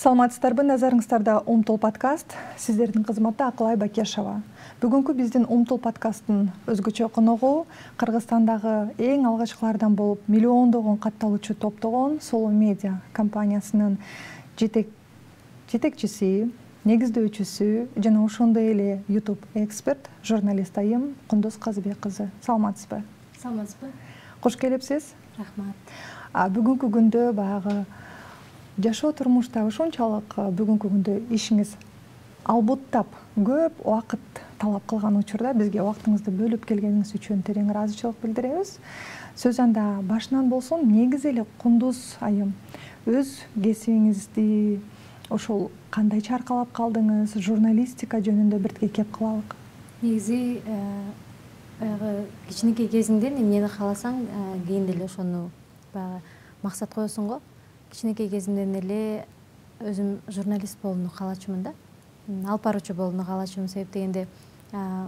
Саламатсыздарбы, назарыңыздарда Умтул подкаст. Сиздердин кызматта Акылай Бакешова. Бүгүнкү биздин Умтул подкасттын өзгөчө коногу Кыргызстандагы эң алгачкылардан болуп миллиондогон катталуучу топтогон Solo Media компаниясынын жетекчиси, негиздөөчүсү жана ошондой эле YouTube эксперт, журналист айым Кундуз Казыбек кызы. Саламатсызбы? Саламатсызбы? Кош келипсиз. Рахмат. Бүгүнкү күндө баягы жашоо турмушта ошончалык бүгүнкү күндө ишиңиз албуттап көп убакыт талап кылган учурда бизге убактыңызды бөлүп келгениңиз үчүн терең ыраазычылык билдиребиз. Сөз анда башынан болсун, негизи эле Кундуз айым өз кесибиңизди ошол кандайча аркалап калдыңыз, журналистика жөнүндө биртке кеп кылалык. Негизи баягы кичинекей кезиңден эмнени кааласаң, кийин деле ошону баягы максат коесуң го. Кичинекей кезимден эле өзүм журналист болууну каалачумун да. Алып баруучу болууну каалачумун, себеп дегенде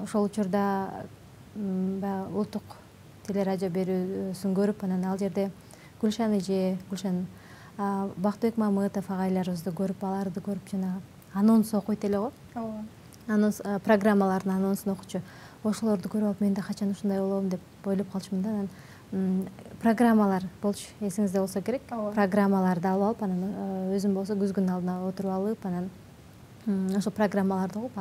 ошол учурда баягы улуттук телерадио берүүсүн көрүп, анан ал жерде Гүлшан эже, Гүлшан Бактыбек Мамытов агайларыбызды көрүп, аларды көрүп жана анонс окуйт эле го. Анонс программалардын анонсун окучу. Ошолорду көрүп алып, мен да качан ушундай болом деп ойлоп калчумун да. Анан программалар болчу, эсиңизде болсо керек. Программаларды алып алып, анан өзүм болсо күзгүнүн алдына отуруп алып, анан ошол программаларды угуп,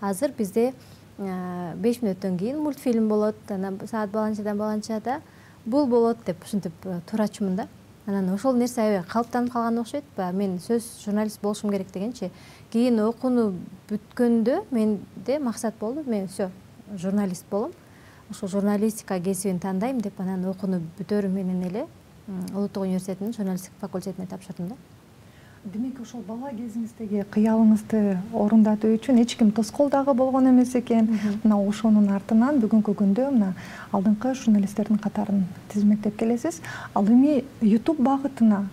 азыр бизде 5 мүнөттөн кийин мультфильм болот, анан саат баланчадан баланчада бул болот деп ушинтип турачумун да. Анан ошол нерсе аябай калыптанып калган окшойт. Мен сөз журналист болушум керек дегенчи, кийин окууну бүткөндө менде максат болду, мен всё журналист болом. Ошо журналистика кесибин тандайм деп, анан окууну бүтөрү менен эле Улуттук университетинин журналистика факультетине тапшырдым да. Демек, ошол бала кезиңиздеги кыялыңызды орундатуу үчүн эч ким тоскоол дагы болгон эмес экен. Мына ошонун артынан бүгүнкү күндө мына алдыңкы журналисттердин катарын тизмектеп келесиз. Ал эми YouTube багытына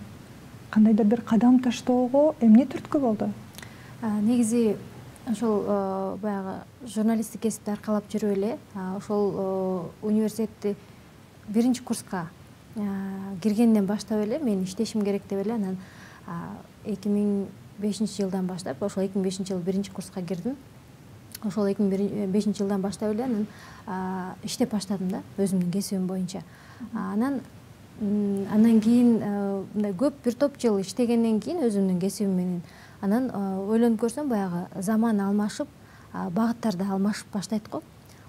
кандайдыр бир кадам таштоого эмне түрткү болду? Негизи ошол баягы журналисттик кесипти аркалап жүрүп эле, ошол университетти 1 курска киргенден баштап эле мен иштешим керек деп эле, анан 2005-жылдан баштап, ошол 2005-жылы 1 курска кирдим. Ошол 2005-жылдан баштап эле анан иштеп баштадым да, өзүмдүн кесибим боюнча. Анан кийин мындай көп бир топ жыл иштегенден кийин өзүмдүн кесибим менен анан ойлонуп көрсөм, баягы заман алмашып, багыттар да алмашып баштайт го.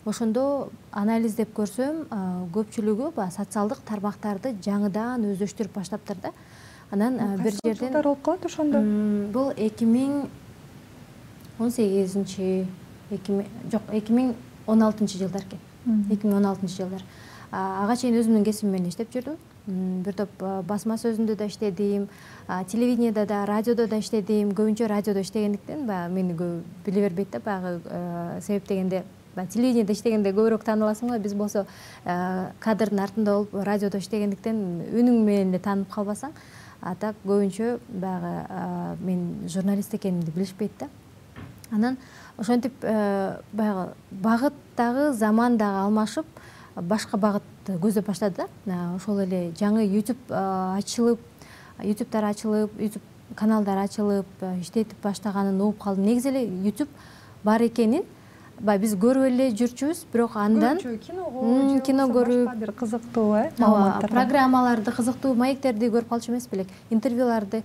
Ошондо анализдеп көрсөм, көпчүлүгү баягы социалдык тармактарды жаңыдан өздөштүрүп баштаптыр да. Анан бир жерден болуп калат ошондо. Бул 2016 жылдар экен. 2016 жылдар. Ага чейин өзүмдүн кесибим менен иштеп жүрдүм. Бир топ басма сөзүндө да иштедим, телевидениеда да, радиодо да иштедим. Көбүнчө радиодо иштегендиктен баягы мени көп биле бербейт да, баягы себеп дегенде телевидениеде иштегенде көбүрөөк тааныласың го, биз болсо кадрдын артында болуп радиодо иштегендиктен үнүң менен эле таанып калбасаң, а так көбүнчө баягы мен журналист экенимди билишпейт да. Анан ошентип баягы багыт дагы, заман дагы алмашып, башка багыт көздөп баштады да. Ошол эле жаңы YouTube'тар ачылып, YouTube каналдар ачылып, иштетип баштаганын угуп калдым. Негизи эле YouTube бар экенин биз көрүп эле жүрчүбүз, бирок андан кино көрүп, бир кызыктуу программаларды, кызыктуу маектерди көрүп калчу эмес белек, интервьюларды,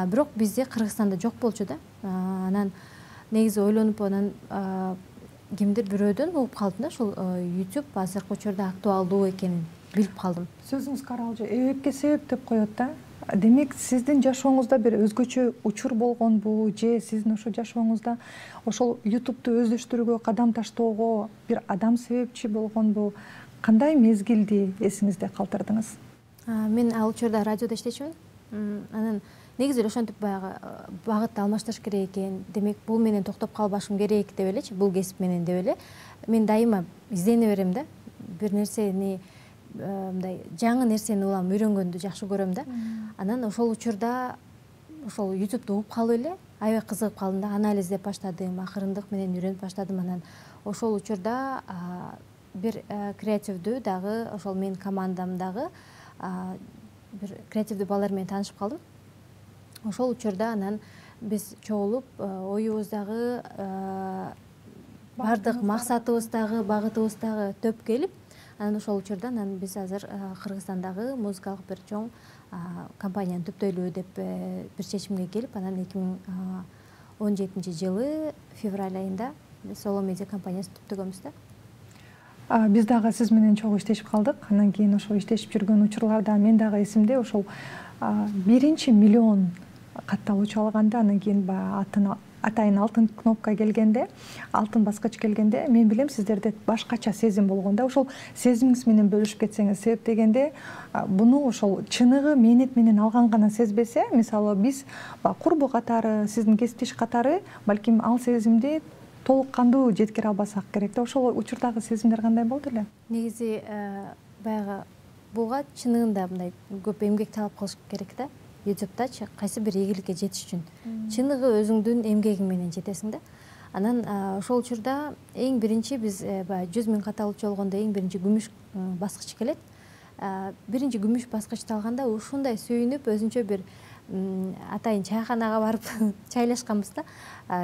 бирок бизде Кыргызстанда жок болчу да. Анан негизи ойлонуп, анан кимдир бирөөдөн угуп калдым да, ошол YouTube азыркы учурда актуалдуу экенин билип калдым. Сөзүңүз каралжы эбепке себеп деп коет да. Демек, сиздин жашооңузда бир өзгөчө учур болгонбу, же сиздин ошо жашооңузда ошол YouTube'ду өздөштүрүүгө, кадам таштоого бир адам себепчи болгонбу? Кандай мезгилди эсиңизде калтырдыңыз? Мен ал учурда радиодо иштечүмүн. Анан негизи эле ошентип баягы багытты алмаштырыш керек экен. Демек, бул менен токтоп калбашым керек деп элечи, бул кесип менен деп эле. Мен дайыма издене берем да. Бир нерсени мындай жаңы нерсени улам үйрөнгөндү жакшы көрөм да. Анан ошол учурда ошол YouTube'ду угуп калып эле аябай кызыгып калдым да, анализдеп баштадым, акырындык менен үйрөнүп баштадым. Анан ошол учурда бир креативдүү дагы, ошол менин командамдагы бир креативдүү балдар менен таанышып калдым. Ошол учурда анан биз чогулуп оюбуздагы бардык максатыбыздагы багытыбыздагы төп келип, анан ошол учурда биз азыр Кыргызстандагы музыкалык бир чоң компанияны түптөйлү деп бир чечимге келип, анан 2017 жылы февраль айында Solo Media компаниясын түптөгөнбүз да. Биз дагы сиз менен чогуу иштешип калдык. Анан кийин ошо иштешип жүргөн учурларда мен дагы эсимде, ошол 1 миллион катталуучу алганда, анан кийин атайын алтын кнопка келгенде, алтын баскыч келгенде, мен билем сиздерде башкача сезим болгонда, ошол сезимиңиз менен бөлүшүп кетсеңиз. Себеп дегенде, буну ошол чыныгы мээнет менен алган гана сезбесе, мисалы биз курбу катары, сиздин кесиптеш катары, балким ал сезимди толук кандуу жеткире албасак керек да. Ошол учурдагы сезимдер кандай болду эле? Негизи баягы буга чынында мындай көп эмгек талап кылыш керек да. YouTube'дачы кайсы бир ийгиликке жетиш үчүн чыныгы өзүңдүн эмгегиң менен жетесиң да. Анан ошол учурда эң биринчи биз 100 000 катталуучу болгондо эң биринчи күмүш баскыч келет. Биринчи күмүш баскычты алганда ушундай сүйүнүп, өзүнчө бир атайын чайханага барып чайлашканбыз да.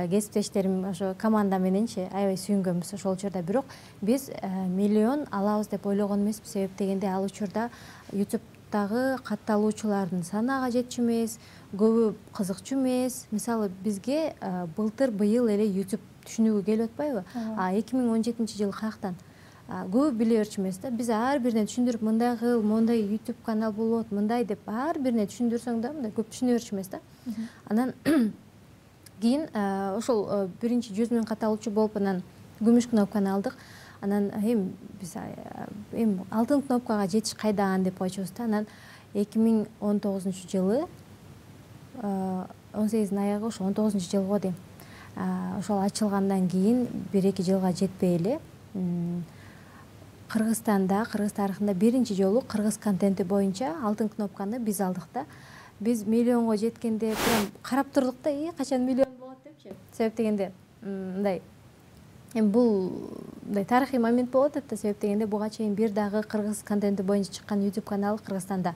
Кесиптештерим ошо команда мененчи аябай сүйүнгөнбүз ошол учурда. Бирок биз миллион алабыз деп ойлогон эмеспиз. Себеп дегенде ал учурда YouTube'дагы катталуучулардын санага жетчү эмес, көбү кызыкчу эмес. Мисалы бизге быйыл эле YouTube түшүнүүгө келип атпайбы? 2017 жылы каяктан көбү биле берчү эмес да. Биз ар бирине түшүндүрүп, мындай кыл, мондай YouTube канал болот, мындай деп ар бирине түшүндүрсөң да, мындай көп түшүнө берчү эмес да. Анан кийин ошол биринчи 100 000 катталуучу болуп, анан күмүш кнопканы алдык. Анан биз алтын кнопкага жетиш кайдан деп койчубуз да. Анан 2019 жылы 18 аягы, ошо 19 жылга дейм. Ошол ачылгандан кийин 1-2 жылга жетпей эле Кыргызстанда, Кыргыз тарыхында биринчи жолу кыргыз контенти боюнча алтын кнопканы биз алдык да. Биз миллионго жеткенде прям карап турдук да, качан миллион болот депчи. Себеп дегенде мындай бул мындай тарыхый момент болуп атат да. Себеп дегенде буга чейин бир дагы кыргыз контенти боюнча чыккан YouTube каналы Кыргызстанда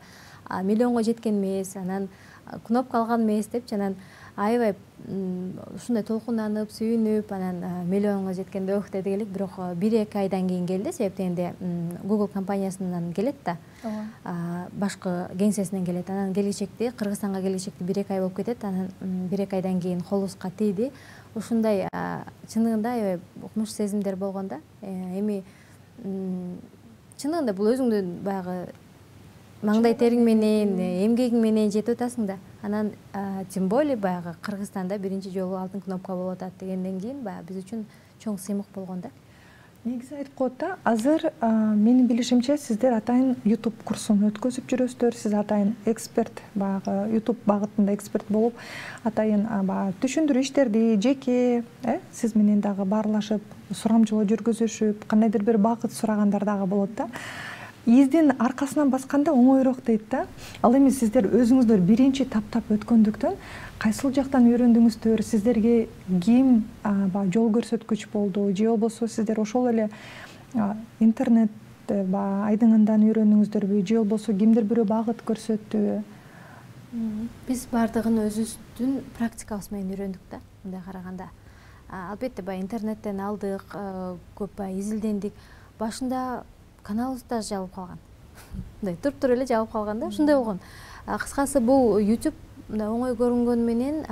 миллионго жеткен эмес, анан кнопка алган эмес депчи. Анан аябай ушундай толкунданып, сүйүнүп, анан миллионго жеткенде ох деди элек. Бирок 1-2 айдан кийин келди. Себеп дегенде Google компаниясынан келет да. Башкы кеңсесинен келет. Анан келечекте Кыргызстанга келечекте 1-2 ай болуп кетет. Анан 1-2 айдан кийин колубузга тийди. Ушундай чынында аябай укмуш сезимдер болгон да. Эми чынында бул өзүңдүн баягы маңдай териң менен, эмгегиң менен жетип атасың да. Анан тем более баягы Кыргызстанда биринчи жолу алтын кнопка болуп атат дегенден кийин баягы биз үчүн чоң сыймык болгон да. Негизи айтып коет да, азыр менин билишимче сиздер атайын YouTube курсун өткөзүп жүрөсүздөр. Сиз атайын эксперт, баягы YouTube багытында эксперт болуп, атайын түшүндүрүү иштерди жеке, сиз менен дагы баарлашып, сурамжылоо жүргүзүшүп, кандайдыр бир багыт сурагандар дагы болот да. Издин аркасынан басканда оңойрок дейт да. Ал эми сиздер өзүңүздөр биринчи таптап өткөндүктөн кайсыл жактан үйрөндүңүздөр, сиздерге ким жол көрсөткүч болду, же болбосо сиздер ошол эле интернет айдыңынан үйрөндүңүздөрбү, же болбосо кимдир бирөө багыт көрсөттү? Биз бардыгын өзүбүздүн практикабыз менен үйрөндүк да, мындай караганда. Албетте интернеттен алдык, көп изилдендик. Башында каналыбыз да жабылып калган. Мындай туруп эле жабылып калган да, ушундай болгон. Кыскасы бул YouTube оңой көрүнгөнү менен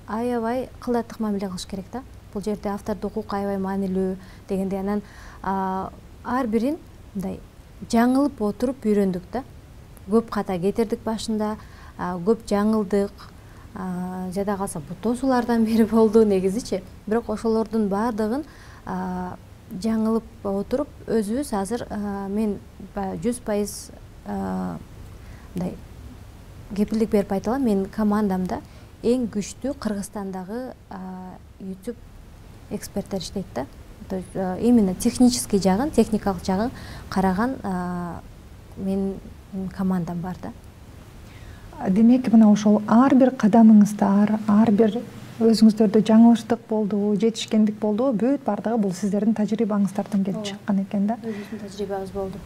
аябай кылдаттык мамиле кылыш керек да. Бул жерде автордук укук аябай маанилүү дегенде, анан ар бирин мындай жаңылып отуруп үйрөндүк да. Көп ката кетирдик башында, көп жаңылдык. Жада калса бут тосуулардан бери болду негизичи. Бирок ошолордун баардыгын жаңылып отуруп өзүбүз азыр мен 100% мындай кепилдик берип айта алам, менин командамда эң күчтүү Кыргызстандагы YouTube эксперттер иштейт да. То есть именно технический жагын, техникалык жагын караган менин командам бар да. Демек, мына ошол ар бир кадамыңызда, ар бир өзүңүздөрдө жаңылыштык болду, жетишкендик болду, бүт бардыгы бул сиздердин тажрыйбаңыздардан келип чыккан экен да. Өзүбүздүн тажрыйбабыз болду.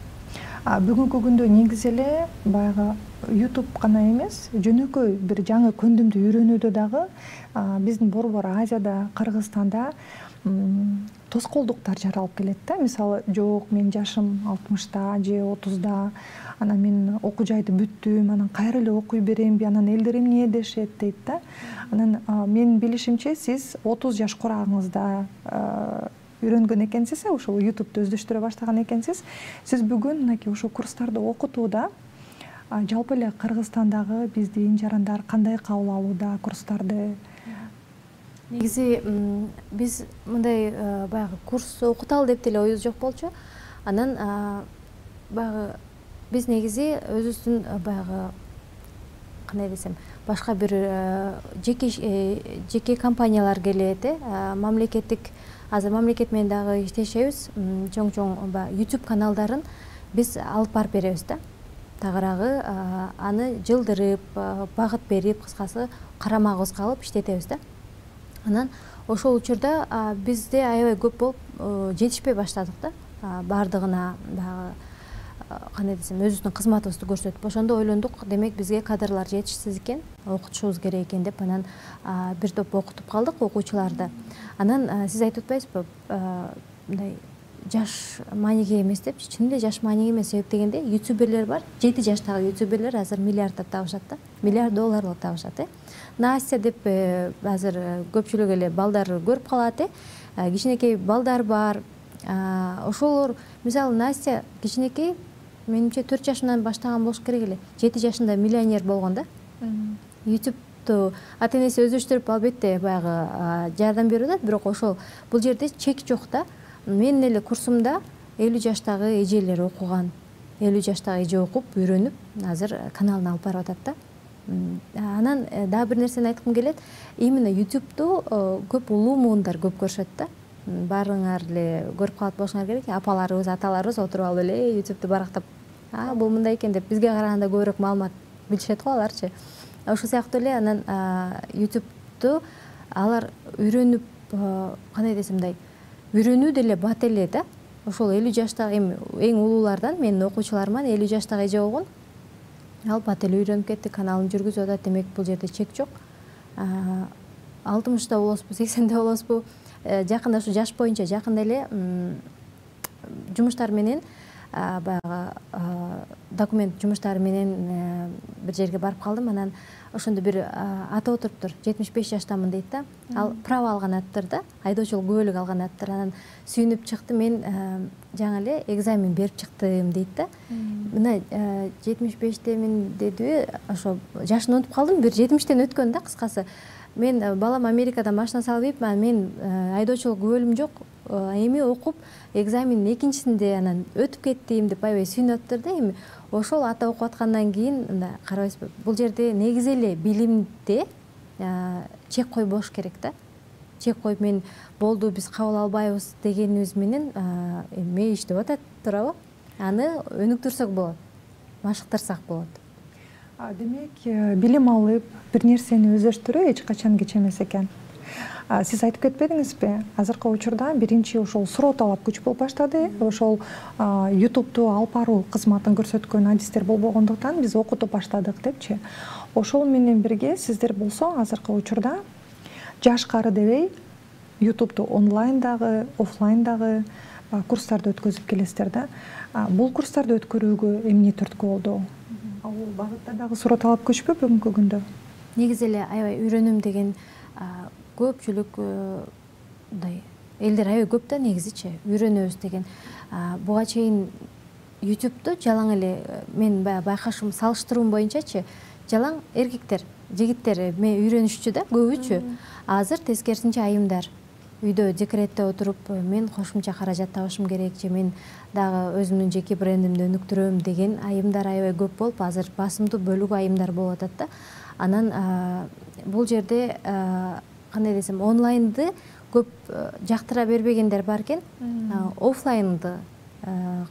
Бүгүнкү күндө негизи эле баягы YouTube гана эмес, жөнөкөй бир жаңы көндүмдү үйрөнүүдө дагы биздин борбор Азияда, Кыргызстанда тоскоолдуктар жаралып келет да. Мисалы, жок, менин жашым 60-та же 30-да, анан мен окуу жайды бүттүм, анан кайра эле окуй беремби, анан элдер эмне дешет дейт да. Анан менин билишимче, сиз 30 жаш курагыңызда үйрөнгөн экенсиз, ошол YouTube'ду өздөштүрө баштаган экенсиз. Сиз бүгүн мынакей ушул курстарды окутууда жалпы эле Кыргызстандагы биздин жарандар кандай кабыл алууда курстарды? Негизи биз мындай баягы курс окуталы деп деле оюбуз жок болчу. Анан баягы биз негизи өзүбүздүн баягы кандай десем, башка бир жеке компаниялар келет, мамлекеттик, азыр мамлекет менен дагы иштешебиз. Чоң YouTube каналдарын биз алып барып беребиз да. Тагыраагы аны жылдырып, багыт берип, кыскасы карамагыбыз калып иштетебиз да. Анан ошол учурда бизде аябай көп болуп жетишпей баштадык да. Бардыгына баягы кандай десем, өзүбүздүн кызматыбызды көрсөтүп, ошондо ойлондук, демек бизге кадрлар жетишсиз экен, окутушубуз керек экен деп, анан бир топ окутуп калдык окуучуларды. Анан сиз айтып атпайсызбы, мындай жаш мааниге эмес деп, чын эле жаш мааниге эмес, себеп дегенде ютуберлер бар, 7 жаштагы ютуберлер азыр миллиарддап табышат да, миллиард долларлап табышат. Настя деп азыр көпчүлүк эле балдар көрүп калат, кичинекей балдар бар. Ошолор, мисалы, Настя кичинекей, менимче 4 жашынан баштаган болуш керек эле. 7 жашында миллионер болгон да. YouTube'ду ата-энеси өздөштүрүп, албетте баягы жардам берип атат, бирок ошол бул жерде чек жок да. Менин эле курсумда 50 жаштагы эжелер окуган, 50 жаштагы эже окуп, үйрөнүп, азыр каналын алып барып атат да. Анан дагы бир нерсени айткым келет. Именно YouTube'ду көп улуу муундар көп көрүшөт да. Баарыңар эле көрүп калат болушуңар керек. Апаларыбыз, аталарыбыз отуруп алып эле YouTube'ду барактап, бул мындай экен деп, бизге караганда көбүрөөк маалымат билишет го аларчы. Ошол сыяктуу эле анан YouTube'ду алар үйрөнүп, кандай десем мындай, үйрөнүү деле бат эле да. Ошол 50 жаштагы эң улуулардан менин окуучуларыман 50 жаштагы эже болгон. Ал бат эле үйрөнүп кетти, каналын жүргүзүп атат, демек бул жерде чек жок. 60-да болосузбу, 80-де болосузбу, жакында ушу жаш боюнча жакында эле жумуштар менен баягы документ жумуштары менен бир жерге барып калдым. Анан ошондо бир ата отуруптур, 75 жаштамын дейт да. Ал право алган аттыр да, айдоочулук күбөлүк алган аттыр. Анан сүйүнүп чыкты, мен жаңы эле экзамен берип чыктым дейт да. Мына 75темин дедиби, ошо жашын унутуп калдым, бир 70тен өткөн да, кыскасы. Мен балам Америкада машина салып, мен айдоочулук күбөлүм жок, эми окуп, экзаменин экинчисинде анан өтүп кеттим деп аябай сүйүнүп атыптыр да. Эми ошол ата окуп аткандан кийин карабайсызбы, бул жерде негизи эле билимде чек койбош керек да. Чек коюп, мен болду, биз кабыл албайбыз дегенибиз менен эми иштеп атат туурабы? Аны өнүктүрсөк болот, машыктырсак болот. Демек, билим алып, бир нерсени өздөштүрүү эч качан кеч эмес экен. Сиз айтып кетпедиңизби? Азыркы учурда биринчи ошол суроо талап күч болуп баштады. Ошол YouTube'ду алып баруу кызматын көрсөткөн адистер болбогондуктан биз окутуп баштадык депчи. Ошол менен бирге сиздер болсо азыркы учурда жашкары дебей YouTube'ду онлайндагы, офлайндагы курстарды өткөзүп келесиздер да. Бул курстарды өткөрүүгө эмне түрткү болду? Ал багытта дагы суроо талап күчпү бүгүнкү күндө? Негизи эле аябай үйрөнүм деген көпчүлүк мындай элдер аябай көп да, негизичи үйрөнөбүз деген. Буга чейин YouTube'ду жалаң эле мен байкашым, салыштыруум боюнчачы, жалаң эркектер, жигиттер үйрөнүшчү да, көбүчү. Азыр тескерисинче айымдар үйдө декретте отуруп, мен кошумча каражат табышым керек, же мен дагы өзүмдүн жеке брендимди өнүктүрөм деген айымдар аябай көп болуп, азыр басымдуу бөлүгү айымдар болуп атат да. Анан бул жерде кандай десем, онлайнды көп жактыра бербегендер бар экен. Офлайнды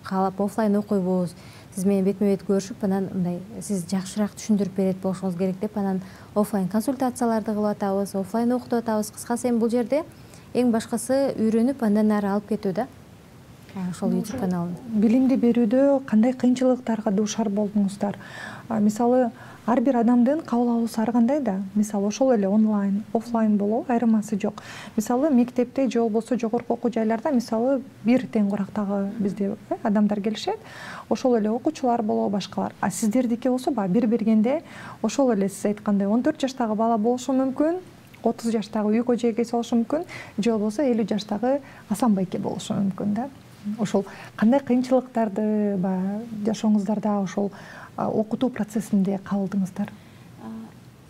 каалап, офлайн окуйбуз, сиз менен бетме бет көрүшүп, анан мындай сиз жакшыраак түшүндүрүп берет болушуңуз керек деп, анан офлайн консультацияларды кылып атабыз, офлайн окутуп атабыз. Кыскасы, эми бул жерде эң башкысы үйрөнүп, андан ары алып кетүү да. ошол YouTube каналын. Билимди берүүдө кандай кыйынчылыктарга дуушар болдуңуздар? Мисалы, ар бир адамдын кабыл алуусу ар кандай да. Мисалы, ошол эле онлайн, офлайн болобу, айырмасы жок. Мисалы, мектепте же болбосо жогорку окуу жайларда мисалы бир тең курактагы бизде адамдар келишет. Ошол эле окуучулар болобу, башкалар. А сиздердики болсо баягы бир бергенде ошол эле сиз айткандай 14 жаштагы бала болушу мүмкүн, 30 жаштагы үй кожойкеси болушу мүмкүн, же болбосо 50 жаштагы Асан байке болушу мүмкүн да. Ошол кандай кыйынчылыктарды жашооңуздарда ошол окутуу процессинде кабылдыңыздар?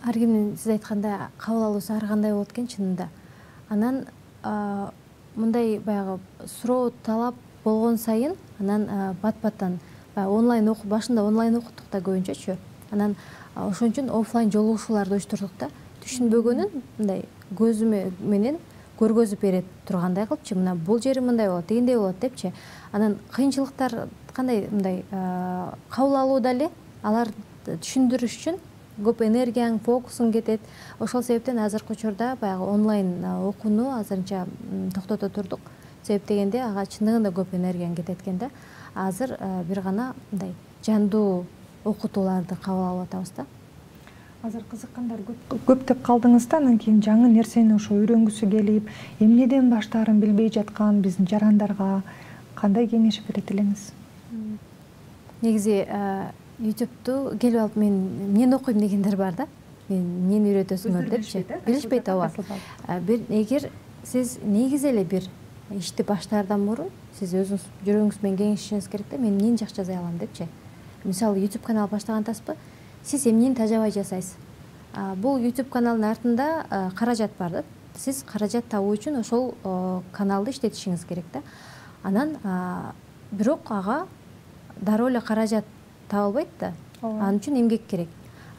Ар кимдин сиз айткандай кабыл алуусу ар кандай болот экен чынында. Анан мындай баягы суроо талап болгон сайын анан бат-баттан онлайн окуп башында онлайн окуттук да көбүнчөчү. Анан ошон үчүн офлайн жолугушууларды уюштурдук да. Түшүнбөгөнүн мындай көзү менен көргөзүп бере тургандай кылыпчы, мына бул жери мындай болот, дегендей болот депчи. Анан кыйынчылыктар кандай мындай кабыл алууда эле алар түшүндүрүш үчүн көп энергияң, фокусуң кетет. Ошол себептен азыркы учурда баягы онлайн окууну азырынча токтото турдук. Себеп дегенде ага чындыгында көп энергияң кетет экен да. Азыр бир гана мындай жандуу окутууларды кабыл алып атабыз да. Азыр кызыккандар көп деп калдыңыз да, анан кийин жаңы нерсени ошо үйрөнгүсү келип, эмнеден баштаарын билбей жаткан биздин жарандарга кандай кеңеш берет элеңиз? Негизи YouTube'ду келип алып мен окуйм дегендер бар да. Мени үйрөтөсүңөр депчи. Билишпейт ооба. Эгер сиз негизи эле бир ишти баштаардан мурун сиз өзүңүз жүрөгүңүз менен кеңешишиңиз керек да. Мен эмнени жакшы жаза алам депчи. Мисалы, YouTube канал баштагантасызбы? Сиз эмнени тажабай жасайсыз? Бул YouTube каналдын артында каражат бар да. Сиз каражат табуу үчүн ошол каналды иштетишиңиз керек да. Анан бирок ага дароо эле каражат табылбайт да. Анын үчүн эмгек керек.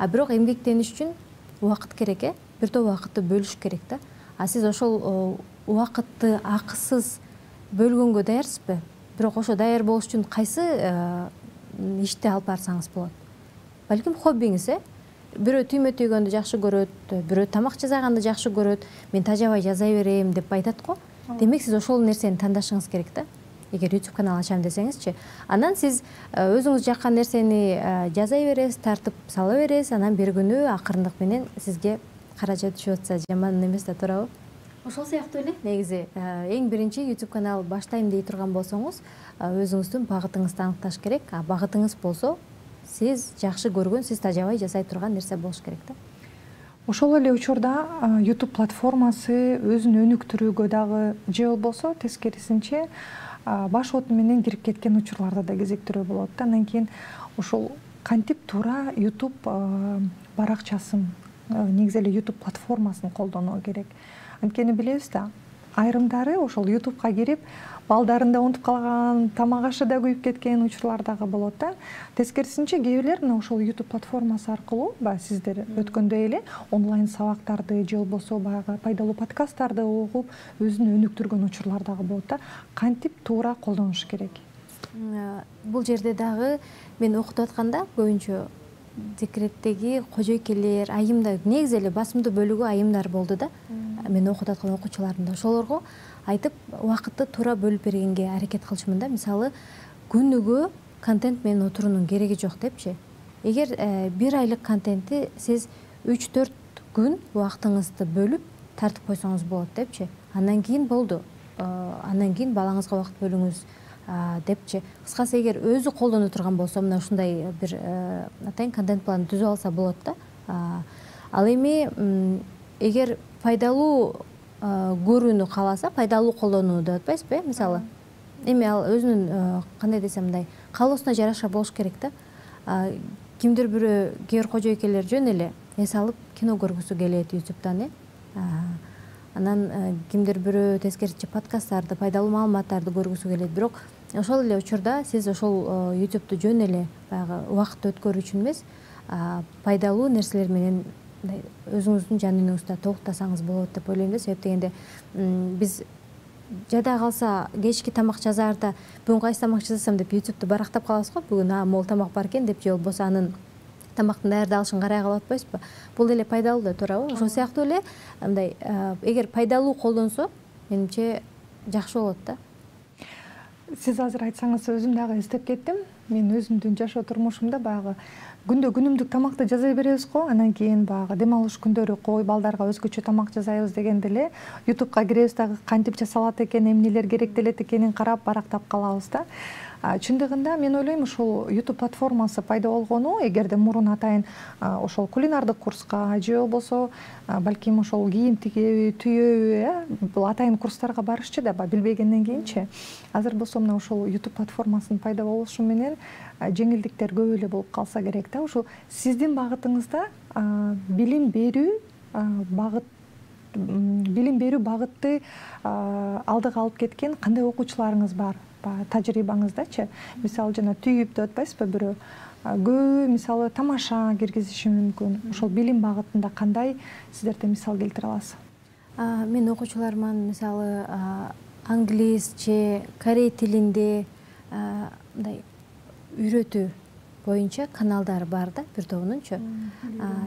Бирок эмгектениш үчүн убакыт керек, бир топ убакытты бөлүш керек да. Сиз ошол убакытты акысыз бөлгөнгө даярсызбы? Бирок ошо даяр болуш үчүн кайсы ишти алып барсаңыз болот? Балким хоббиңиз, бирөө түймө түйгөндү жакшы көрөт, бирөө тамак жасаганды жакшы көрөт, мен тажабай жаза берем деп айтат го. Демек сиз ошол нерсени тандашыңыз керек да. Эгер YouTube канал ачам десеңизчи, анан сиз өзүңүз жаккан нерсени жаза бересиз, тартып сала бересиз, анан бир күнү акырындык менен сизге каражат түшүп атса жаман эмес да, туурабы? Ошол сыяктуу эле негизи эң биринчи YouTube канал баштайм дей турган болсоңуз, өзүңүздүн багытыңызды аныкташ керек. Багытыңыз болсо, сиз жакшы көргөн, сиз тажабай жасай турган нерсе болуш керек да. Ошол эле учурда YouTube платформасы өзүн өнүктүрүүгө дагы же болбосо тескерисинче баш оту менен кирип кеткен учурларда да кезектирүү болот да. Андан кийин ошол кантип туура YouTube баракчасын, негизи эле YouTube платформасын колдонуу керек. Анткени билебиз да, айрымдары ошол YouTube'га кирип, балдарын да унутуп калган, тамак ашы да күйүп кеткен учурлар дагы болот да. Тескерисинче кээ бирлер мына ошол YouTube платформасы аркылуу сиздер өткөндөй эле онлайн сабактарды же болбосо баягы пайдалуу подкасттарды угуп, өзүн өнүктүргөн учурлар дагы болот да. Кантип туура колдонуш керек? Бул жерде дагы мен окутуп атканда көбүнчө декреттеги кожойкелер, айымдар, негизи эле басымдуу бөлүгү айымдар болду да. Мен окутуп аткан окуучуларымда ошолорго айтып, убакытты туура бөлүп бергенге аракет кылышмын да. Мисалы, күнүгө контент менен отуруунун кереги жок депчи. Эгер бир айлык контентти сиз 3-4 күн убактыңызды бөлүп тартып койсоңуз болот депчи. Андан кийин болду. Андан кийин балаңызга убакыт бөлүңүз депчи. Кыскасы, эгер өзү колдоно турган болсо, мына ушундай бир атайын контент план түзүп алса болот да. Ал эми эгер пайдалуу көрүүнү кааласа, пайдалуу колдонууну деп атпайсызбы, мисалы. Эми ал өзүнүн кандай десем мындай каалоосуна жараша болуш керек да. Кимдир бирөө кээ бир кожойкелер жөн эле эс алып кино көргүсү келет YouTube'дан, анан кимдир бирөө тескерисинче подкасттарды, пайдалуу маалыматтарды көргүсү келет. Бирок ошол эле учурда сиз ошол YouTube'ду жөн эле баягы убакыт өткөрүү үчүн эмес, пайдалуу нерселер менен өзүңүздүн жан дүйнөңүздө толуктасаңыз болот деп ойлойм да. Себеп дегенде биз жада калса кечки тамак жазаарда бүгүн кайсы тамак жасасам деп YouTube'ду барактап калабыз го. Бүгүн могул тамак бар экен деп, же болбосо анын тамактын даярдалышын карай калып атпайсызбы? Бул деле пайдалуу да, туурабы? Ошол сыяктуу эле мындай эгер пайдалуу колдонсо, менимче жакшы болот да. Сиз азыр айтсаңыз өзүм дагы эстеп кеттим. Мен өзүмдүн жашоо турмушумда баягы күндө күнүмдүк тамакты жасай беребиз го, анан кийин баягы дем алыш күндөрү кой балдарга өзгөчө тамак жасайбыз дегенде эле YouTube'га киребиз дагы кантип жасалат экен, эмнелер керектелет экенин карап барактап калабыз да. Чындыгында мен ойлойм ушул YouTube платформасы пайда болгону, эгерде мурун атайын ошол кулинардык курска же болбосо балким ошол кийим тигеби, түйөбү, бул атайын курстарга барышчы да, билбегенден кийинчи. Азыр болсо мына ошол YouTube платформасынын пайда болушу менен жеңилдиктер көп эле болуп калса керек да. Ушул сиздин багытыңызда билим берүү багытты алдыга алып кеткен кандай окуучуларыңыз бар? Тажрыйбаңыздачы, мисалы жана түйүп деп атпайсызбы, бирөө көбү мисалы тамаша киргизиши мүмкүн. Ошол билим багытында кандай сиздерде мисал келтире аласыз? Мен окуучуларыман мисалы англис же корей тилинде мындай үйрөтүү боюнча каналдар бар да, бир тобунунчу.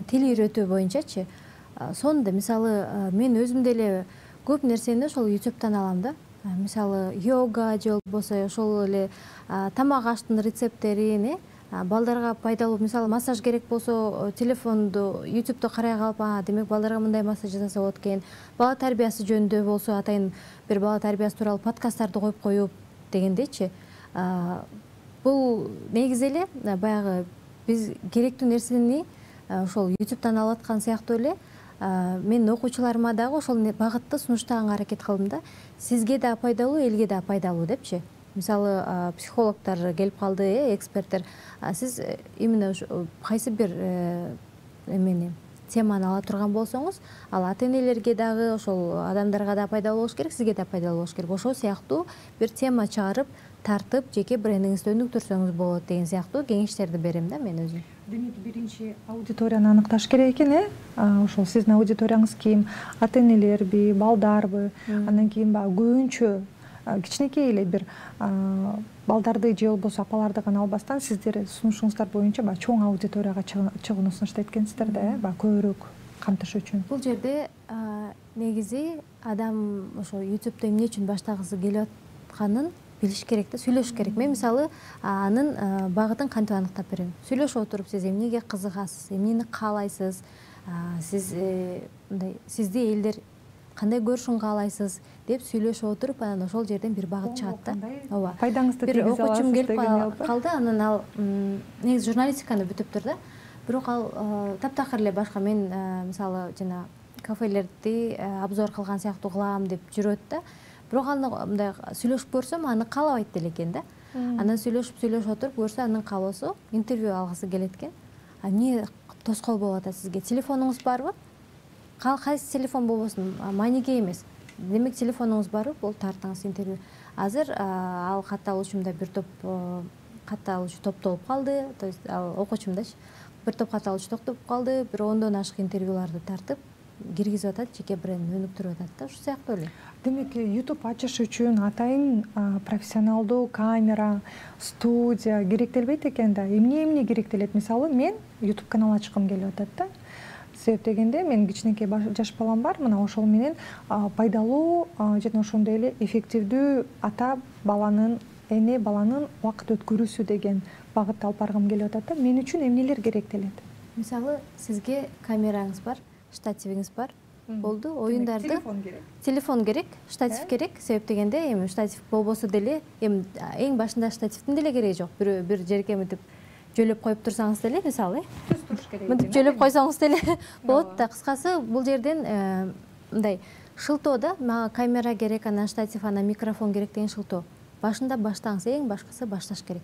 Тил үйрөтүү боюнчачы. Сонда мисалы мен өзүм деле көп нерсени ошол YouTube'дан алам да. Мисалы йога же болбосо ошол эле тамак аштын рецепттерин балдарга пайдалуу. Мисалы массаж керек болсо телефонду YouTube'да карай калып, демек балдарга мындай массаж жасаса болот экен. Бала тарбиясы жөнүндө болсо атайын бир бала тарбиясы тууралуу подкасттарды коюп коюп дегендейчи. Бул негизи эле баягы биз керектүү нерсени ошол YouTube'дан алып аткан сыяктуу эле мен окуучуларыма дагы ошол багытты сунуштаганга аракет кылдым да. Сизге да пайдалуу, элге да пайдалуу депчи. Мисалы психологдор келип калды, эксперттер. Сиз именно кайсы бир эмени теманы ала турган болсоңуз, ал ата-энелерге дагы, ошол адамдарга да пайдалуу болуш керек, сизге да пайдалуу болуш керек. Ошол сыяктуу бир тема чыгарып, тартып, жеке брендиңизди өнүктүрсөңүз болот деген сыяктуу кеңештерди берем да мен өзүм. Демек, биринчи аудиторияны аныкташ керек экен, ошол сиздин аудиторияңыз ким? Ата-энелерби, балдарбы? Андан кийин баягы көбүнчө кичинекей эле бир балдарды же болбосо апаларды гана албастан сиздер сунушуңуздар боюнча баягы чоң аудиторияга чыгууну сунуштайт экенсиздер да, баягы көбүрөөк камтыш үчүн. Бул жерде негизи адам ошо YouTube'да эмне үчүн баштагысы келип атканын билиш керек да, сүйлөшүш керек. Мен мисалы анын багытын кантип аныктап берем. Сүйлөшүп отуруп, сиз эмнеге кызыгасыз, эмнени каалайсыз, сиз мындай сизди элдер кандай көрүшүн каалайсыз деп сүйлөшүп отуруп, анан ошол жерден бир багыт чыгат да. Ооба. Пайдаңызды тийгизе аласыз. Бир окуучум келип калды, анан ал негизи журналистиканы бүтүптүр да. Бирок ал таптакыр эле башка, мен мисалы жана кафелерди обзор кылган сыяктуу кылам деп жүрөт да. Бирок аны мындай сүйлөшүп көрсөм, аны каалабайт деле экен да. Анан сүйлөшүп отуруп көрсө, анын каалоосу интервью алгысы келет экен. Эмне тоскоол болуп атат сизге? Телефонуңуз барбы? Кайсы телефон болбосун, мааниге эмес. Демек телефонуңуз барбы? Бул тартыңыз интервью. Азыр ал кат алуучумда бир топ кат алуучу топтолуп калды. То есть ал окуучумдачы бир топ кат алуучу топтолуп калды. Бир 10дон ашык интервьюларды тартып киргизип атат, жеке брендин өнүктүрүп атат да. Ушул сыяктуу эле. Демек, YouTube ачыш үчүн атайын профессионалдуу камера, студия керектелбейт экен да. Эмне керектелет? Мисалы, мен YouTube канал ачкым келип атат да. Себеп дегенде, мен кичинекей жаш балам бар, мына ошол менен пайдалуу жана ошондой эле эффективдүү ата баланын, эне баланын убакыт өткөрүүсү деген багытты алып баргым келип атат да. Мен үчүн эмнелер керектелет? Мисалы, сизге камераңыз бар, штативиңиз бар. Болду, оюндарды телефон керек, штатив керек. Себеп дегенде, эми штатив болбосо деле, эми эң башында штативдин деле кереги жок. Бир жерге мынтип жөлөп коюп турсаңыз деле, мисалы, түз туруш керек. мынтип жөлөп койсоңуз деле болот да. Кыскасы, бул жерден мындай шылтоо да, мага камера керек, анан штатив, анан микрофон керек деген шылтоо. Башында баштаңыз, эң башкысы башташ керек.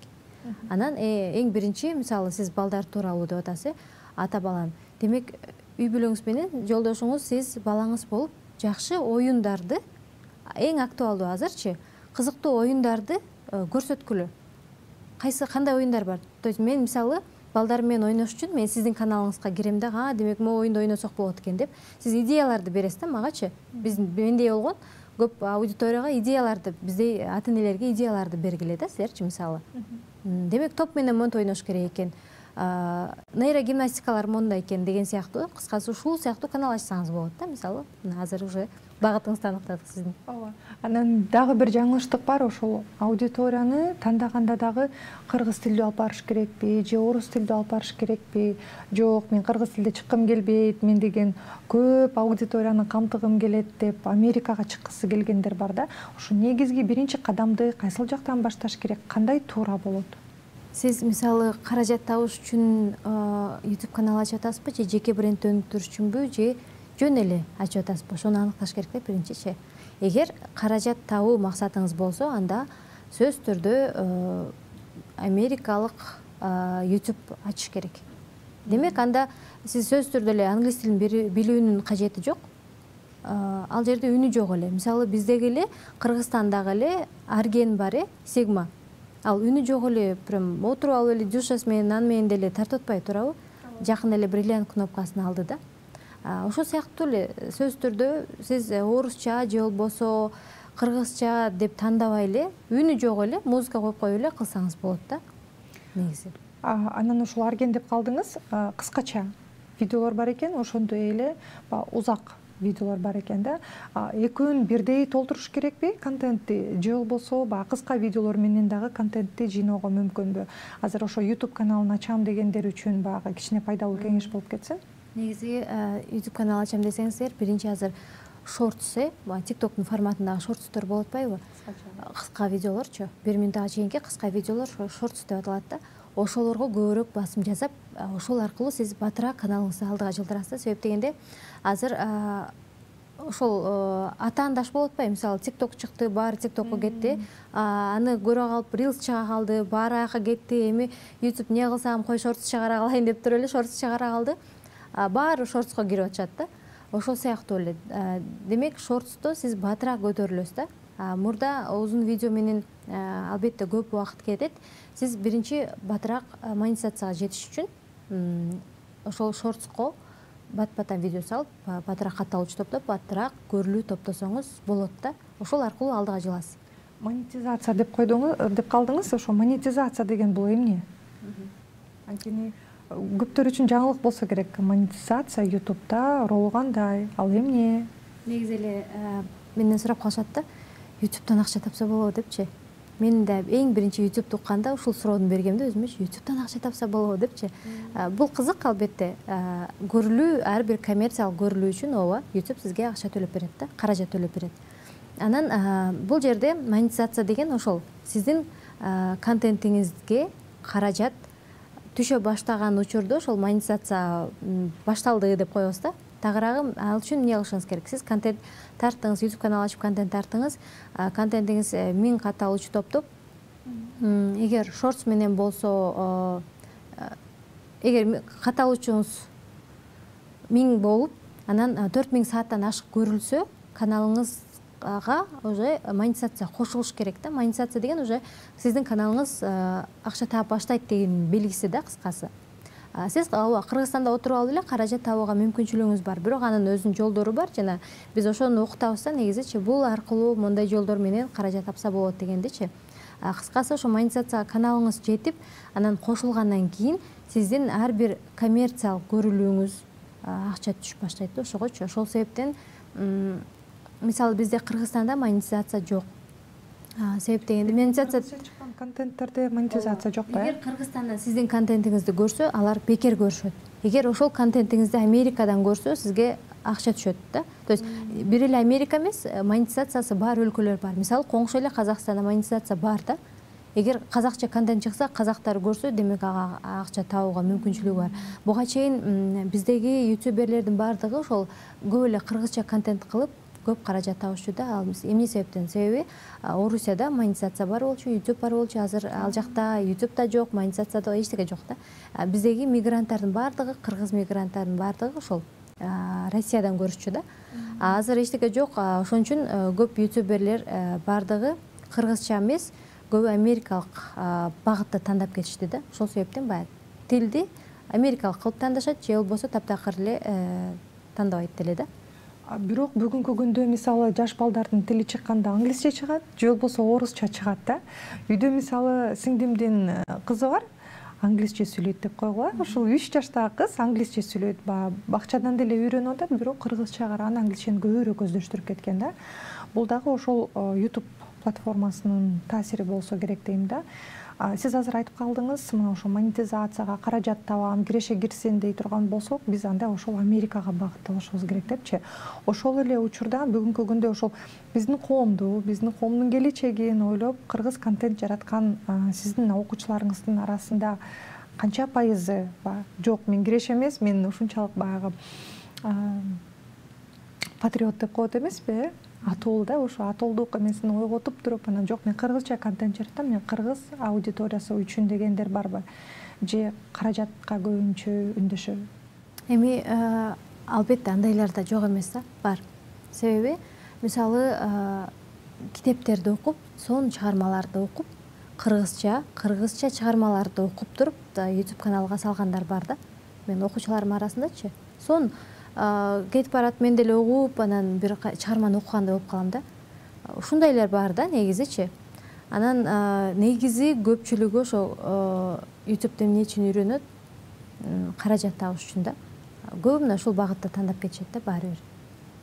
Анан эң биринчи, мисалы, сиз балдар тууралуу деп атасыз, ата балан. Демек, үй бүлөңүз менен жолдошуңуз, сиз балаңыз болуп, жакшы оюндарды, эң актуалдуу азырчы, кызыктуу оюндарды көрсөткүлө. Кандай оюндар бар? То есть мен мисалы балдарым менен ойнош үчүн мен сиздин каналыңызга кирем да, демек могу оюнду ойносок болот экен деп, сиз идеяларды бересиз да магачы. Мендей болгон көп аудиторияга идеяларды, биздей ата-энелерге идеяларды бергиле да, силерчи мисалы. Демек, топ менен монтип ойнош керек экен. нейрогимнастикалар монда экен деген сыяктуу, кыскасы ушул сыяктуу канал ачсаңыз болот да, мисалы. Азыр уже багытыңызды аныктадык сиздин. Ооба. Анан дагы бир жаңылыштык бар, ошол аудиторияны тандаганда дагы кыргыз тилдүү алып барыш керекпи, же орус тилдүү алып барыш керекпи? Жок, мен кыргыз тилде чыккым келбейт, мен деген көп аудиторияны камтыгым келет деп Америкага чыккысы келгендер бар да. Ошо негизги биринчи кадамды кайсыл жактан башташ керек? Кандай туура болот? Сиз мисалы каражат табыш үчүн YouTube канал ачып атасызбы, же жеке брендти өнүктүрүш үчүнбү, же жөн эле ачып атасызбы? Ошону аныкташ керек да биринчичи. Эгер каражат табуу максатыңыз болсо, анда сөзсүз түрдө америкалык YouTube ачыш керек. Демек, анда сиз сөзсүз түрдө эле англис тилин билүүнүн кажети жок. Ал жерде үнү жок эле. Мисалы биздеги эле Кыргызстандагы эле Арген бар, Sigma. Ал үнү жок эле, прям отуруп алып эле дюшасы менен, аны менен деле тартып атпайбы, туурабы? Жакында эле бриллиант кнопкасын алды да. Ошол сыяктуу эле сөзсүз түрдө сиз орусча же болбосо кыргызча деп тандабай эле, үнү жок эле музыка коюп коюп эле кылсаңыз болот да. Негизи. Анан ушул Арген деп калдыңыз, кыскача видеолор бар экен, ошондой эле узак видеолор бар экен да. Экөөнүн бирдей толтуруш керекпи контентти, же болбосо кыска видеолор менен дагы контентти жыйноого мүмкүнбү? Азыр ошо YouTube каналын ачам дегендер үчүн кичине пайдалуу кеңеш болуп кетсин. Негизи YouTube канал ачам десеңиздер, биринчи азыр шортс, TikToктун форматындагы шортстор болуп атпайбы? Кыска видеолорчу, 1 минутка чейинки кыска видеолор шортс деп аталат да. Ошолорго көбүрөөк басым жасап, ошол аркылуу сиз батыраак каналыңызды алдыга жылдырасыз. Себеп дегенде, азыр ошол атаандаш болуп атпайбы? Мисалы, TikTok чыкты, баары TikTokко кетти. Аны көрө калып, Reels чыга калды, баары аяка кетти. Эми YouTube не кылсам, кой шортс чыгара калайын деп туруп эле шортс чыгара калды. Баары шортско кирип атышат да. Ошол сыяктуу эле. Демек, шортсто сиз батыраак көтөрүлөсүз да. Мурда узун видео менен албетте көп убакыт кетет. Сиз биринчи батыраак монетизацияга жетиш үчүн ошол шортско бат-баттан видео салып, батыраак катталуучу топтоп, батыраак көрүлүү топтосоңуз болот да. Ошол аркылуу алдыга жыласыз. Монетизация деп калдыңыз. Ошо монетизация деген бул эмне? Анткени көптөр үчүн жаңылык болсо керек. Монетизация YouTube'да ролу кандай? Ал эмне? Негизи эле менден сурап калышат да. YouTube'дан акча тапса болобу депчи. Мен да эң биринчи YouTube'ду укканда ушул суроону бергемде өзүмө YouTube'дан акча тапса болобу депчи. Бул кызык албетте. Көрүлүү, ар бир коммерциялык көрүлүү үчүн ооба, YouTube сизге акча төлөп берет да, каражат төлөп берет. Анан бул жерде монетизация деген ошол сиздин контентиңизге каражат түшө баштаган учурда ошол монетизация башталды деп коебуз да. Тагыраагы ал үчүн эмне кылышыңыз керек? Сиз контент тарттыңыз, YouTube канал ачып контент тарттыңыз, контентиңиз 1000 катталуучу топтоп, эгер шортс менен болсо, эгер катталуучуңуз 1000 болуп, анан 4000 сааттан ашык көрүлсө, каналыңызга уже монетизация кошулуш керек да. Монетизация деген уже сиздин каналыңыз акча таап баштайт деген белгиси да, кыскасы. Сиз Кыргызстанда отуруп алып эле каражат табууга мүмкүнчүлүгүңүз бар. Бирок анын өзүнүн жолдору бар. Жана биз ошону окутабыз да, негизичи бул аркылуу мондай жолдор менен каражат тапса болот дегендичи. Кыскасы ошо монетизацияга каналыңыз жетип, анан кошулгандан кийин сиздин ар бир коммерциялык көрүлүүңүз акча түшүп баштайт да ошогочу. Ошол себептен мисалы бизде Кыргызстанда монетизация жок. Себеп дегенде монетизация контенттерде монетизация жок да. Эгер Кыргызстандан сиздин контентиңизди көрсө, алар бекер көрүшөт. Эгер ошол контентиңизди Америкадан көрсө, сизге акча түшөт да. То есть бир эле Америка эмес, монетизациясы бар өлкөлөр бар. Мисалы, коңшу эле Казакстанда монетизация бар да. Эгер казакча контент чыкса, казактар көрсө, демек ага акча табууга мүмкүнчүлүгү бар. Буга чейин биздеги ютуберлердин бардыгы ошол көп эле кыргызча контент кылып, көп каражат табышчу да. Ал эмне себептен? Себеби Орусияда монетизация бар болчу, YouTube бар болчу. Азыр ал жакта YouTube да жок, монетизация да эчтеке жок да. Биздеги мигранттардын бардыгы, кыргыз мигранттардын бардыгы ошол Россиядан көрүшчү да. Азыр эчтеке жок. Ошон үчүн көп ютуберлер бардыгы кыргызча эмес, көбү америкалык багытты тандап кетишти да. Ошол себептен баягы тилди америкалык кылып тандашат, же болбосо таптакыр эле тандабайт деле да. Бирок бүгүнкү күндө мисалы жаш балдардын тили чыкканда англисче чыгат, же болбосо орусча чыгат да. Үйдө мисалы сиңдимдин кызы бар. англисче сүйлөйт деп койгула. Ушул 3 жаштагы кыз англисче сүйлөйт, бакчадан деле үйрөнүп атат, бирок кыргызча караганда англисчени көбүрөөк өздөштүрүп кеткен да. Бул дагы ошол YouTube платформасынын таасири болсо керек дейм да. Сиз азыр айтып калдыңыз, мына ошо монетизацияга каражат табам, киреше кирсин дей турган болсок, биз анда ошол Америкага багытталышыбыз керек депчи. Ошол эле учурда бүгүнкү күндө ошол биздин коомдун келечегин ойлоп кыргыз контент жараткан сиздин окуучуларыңыздын арасында канча пайызы жок, мен киреше эмес, мен ушунчалык баягы патриот деп коет эмеспи, атол да, ошо атолдук эмесин ойготуп туруп, анан жок, мен кыргызча контент жаратам, мен кыргыз аудиториясы үчүн дегендер барбы? Же каражатка көбүнчө үндөшөбү? Эми албетте андайлар да жок эмес да, бар. Себеби мисалы китептерди окуп, сонун чыгармаларды окуп, кыргызча чыгармаларды окуп туруп YouTube каналга салгандар бар да. Мен окуучуларым арасындачы. Сон кетип барат, мен деле угуп, анан бир чыгарманы окугандай болуп калам да. Ушундайлар бар да негизичи. Анан негизи көпчүлүгү ошо YouTube'да эмне үчүн үйрөнөт? Каражат табыш үчүн да. Көбүнө ушул багытта тандап кетишет да баары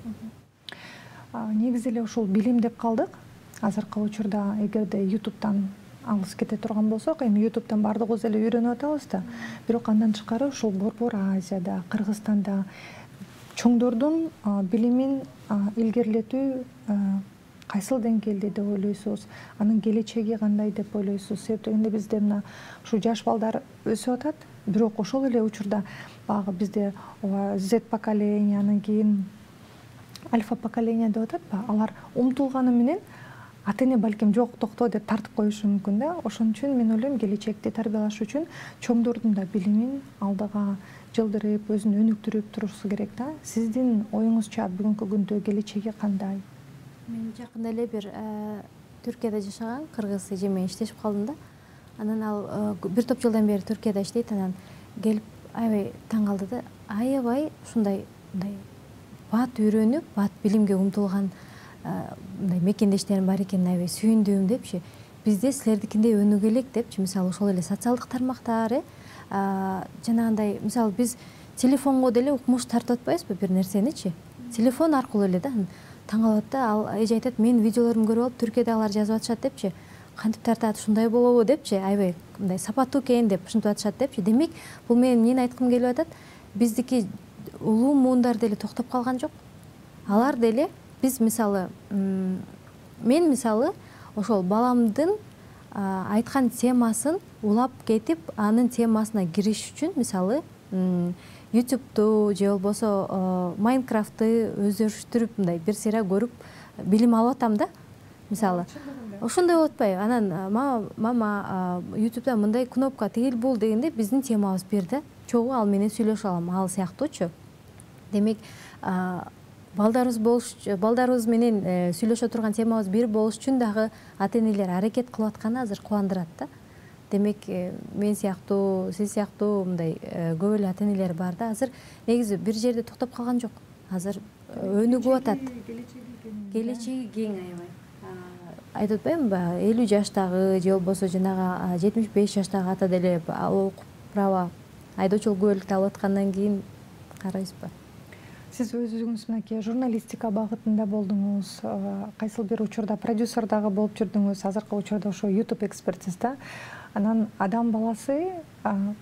бир. Негизи эле ушул билим деп калдык. Азыркы учурда эгерде YouTube'дан алыс кете турган болсок, эми YouTube'дан баардыгыбыз эле үйрөнүп атабыз да. Бирок андан тышкары ушул Борбор Азияда, Кыргызстанда чоңдордун билимин илгерилетүү кайсыл деңгээлде деп ойлойсуз? Анын келечеги кандай деп ойлойсуз? Себеп дегенде бизде мына ушу жаш балдар өсүп атат, бирок ошол эле учурда багы бизде Z поколение, анан кийин альфа поколение деп атат, алар умтулганы менен ата-эне балким жок, токто деп тартып коюшу мүмкүн да. Ошон үчүн мен ойлойм, келечекти тарбиялаш үчүн чоңдордун да билимин алдыга жылдырып, өзүн өнүктүрүп турушу керек да. Сиздин оюңузча бүгүнкү күндө келечеги кандай? Мен жакында эле бир Түркияда жашаган кыргыз эже менен иштешип калдым да. Анан ал бир топ жылдан бери Түркияда иштейт, анан келип аябай таң калды да. Аябай ушундай бат үйрөнүп, бат билимге умтулган мындай мекендештерим бар экенин аябай сүйүндүм депчи. Бизде силердикиндей өнүгө элек депчи. Мисалы ошол эле социалдык тармактар, жанагындай, мисалы биз телефонго деле укмуш тартып атпайбызбы бир нерсеничи? Телефон аркылуу эле да. Таң калат да, ал эже айтат, мен видеолорумду көрүп алып Түркиядагылар жазып атышат депчи. Кантип тартат, ушундай болобу депчи, аябай мындай сапаттуу экен деп ушинтип атышат депчи. Демек, бул менин эмнени айткым келип атат? Биздики улуу муундар деле токтоп калган жок. Алар деле биз мисалы, мен мисалы ошол баламдын айткан темасын улап кетип, анын темасына кириш үчүн мисалы YouTube'ду же болбосо Майнкрафтты өздөштүрүп мындай бир сыйра көрүп билим алып атам да. Мисалы ошондой болуп атпайбы? Анан мама YouTube'да мындай кнопка тигил бул дегенде биздин темабыз бир да. Чогуу ал менен сүйлөшө алам, ал сыяктуучу. Демек, балдарыбыз менен сүйлөшө турган темабыз бир болуш үчүн дагы ата-энелер аракет кылып атканы азыр кубандырат да. Демек, мен сыяктуу, сиз сыяктуу мындай көп эле ата-энелер бар да. Азыр негизи бир жерде токтоп калган жок. Азыр өнүгүп атат. Келечеги кең аябай. Айтып атпаймынбы, 50 жаштагы же болбосо жанагы 75 жаштагы ата деле окуп право айдоочулук күбөлүктү алып аткандан кийин карайсызбы? Сиз өзүңүз мынакей журналистика багытында болдуңуз, кайсыл бир учурда продюсер дагы болуп жүрдүңүз, азыркы учурда ошо YouTube экспертсиз да. Анан адам баласы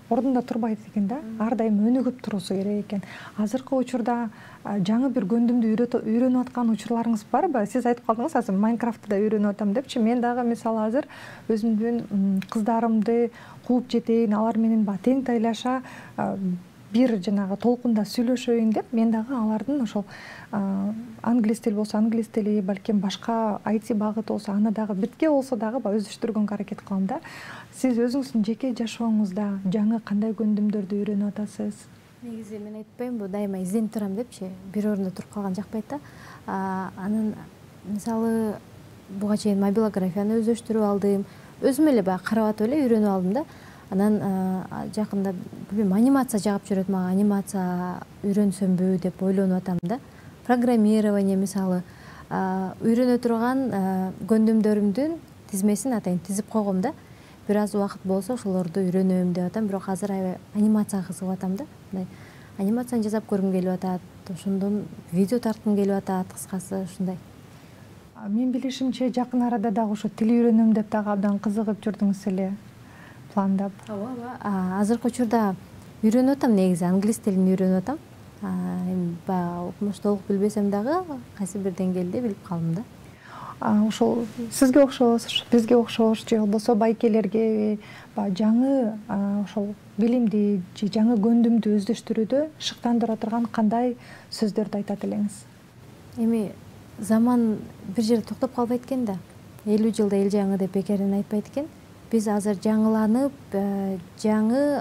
ордунда турбайт экен да, ар дайым өнүгүп туруусу керек экен. Азыркы учурда жаңы бир көндүмдү үйрөнүп аткан учурларыңыз барбы? Сиз айтып калдыңыз, азыр Майнкрафтты да үйрөнүп атам депчи. Мен дагы мисалы азыр өзүмдүн кыздарымды кууп жетейин, алар менен тең тайлаша бир жанагы толкунда сүйлөшөйүн деп, мен дагы алардын ошол англис тил болсо англис тили, балким башка IT багыт болсо аны дагы бирге болсо дагы өздөштүргөнгө аракет кылам да. Сиз өзүңүздүн жеке жашооңузда жаңы кандай көндүмдөрдү үйрөнүп атасыз? Негизи мен айтпаймынбы, дайыма изденип турам депчи, бир орунда туруп калган жакпайт да. Анын мисалы буга чейин мобилографияны өздөштүрүп алдым. Өзүм эле баягы карап атып эле үйрөнүп алдым да. Анан жакында билбейм, анимация жагып жүрөт, мага анимация үйрөнсөмбү деп ойлонуп атам да. Программирование мисалы үйрөнө турган көндүмдөрүмдүн тизмесин атайын тизип койгом да. бир аз убакыт болсо ошолорду үйрөнөм деп атам. Бирок азыр аябай анимацияга кызыгып атам да. Мындай анимацияны жасап көргүм келип атат, ошондон видео тарткым келип атат, кыскасы ушундай. Мен билишимче жакын арада дагы ошо тил үйрөнөм деп дагы абдан кызыгып жүрдүңүз эле, пландап. Ооба. Азыркы учурда үйрөнүп атам негизи, англис тилин үйрөнүп атам. Баягы окумуш толук билбесем дагы кайсы бир деңгээлде билип калдым да. Ошол сизге окшош, бизге окшош же болбосо байкелерге жаңы ошол билимди же жаңы көндүмдү өздөштүрүүдө шыктандыра турган кандай сөздөрдү айтат элеңиз? Эми заман бир жерде токтоп калбайт экен да. 50 жылда эл жаңы деп бекерден айтпайт экен. Биз азыр жаңыланып, жаңы